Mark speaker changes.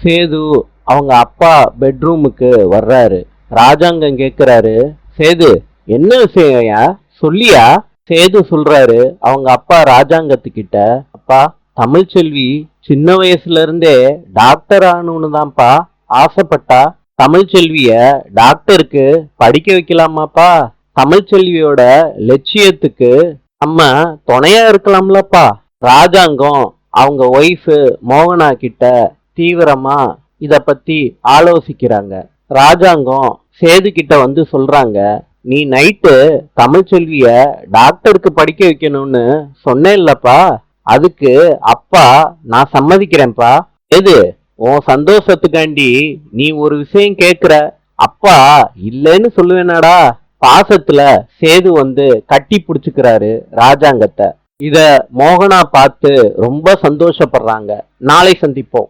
Speaker 1: சேது அவங்க அப்பா பெட்ரூமுக்கு வர்றாரு. ராஜாங்கம் கேக்குறாரு, சேது என்ன விஷயம்யா சொல்லியா? சேது சொல்றாரு அவங்க அப்பா ராஜாங்கத்துக்கிட்ட, அப்பா தமிழ்ச்செல்வி சின்ன வயசுல இருந்தே டாக்டர் ஆகணும்னு தான்ப்பா ஆசைப்பட்டா. தமிழ்ச்செல்விய டாக்டருக்கு படிக்க வைக்கலாமாப்பா? தமிழ்ச்செல்வியோட லட்சியத்துக்கு நம்ம துணையா இருக்கலாம்லப்பா. ராஜாங்கம் அவங்க ஒய்ஃபு மோகனா கிட்ட தீவிரமா இத பத்தி ஆலோசிக்கிறாங்க. ராஜாங்கம் சேது கிட்ட வந்து சொல்றாங்க, நீ நைட்டு தமிழ்ச்செல்விய டாக்டருக்கு படிக்க வைக்கணும்னு சொன்னேன்லப்பா, அதுக்கு அப்பா நான் சம்மதிக்கிறேன்ப்பா. எது உன் சந்தோஷத்துக்காண்டி நீ ஒரு விஷயம் கேக்குற, அப்பா இல்லைன்னு சொல்லுவேனாடா? பாசத்துல சேது வந்து கட்டி பிடிச்சுக்கிறாரு ராஜாங்கத்தை. இத மோகனா பார்த்து ரொம்ப சந்தோஷப்படுறாங்க. நாளை சந்திப்போம்.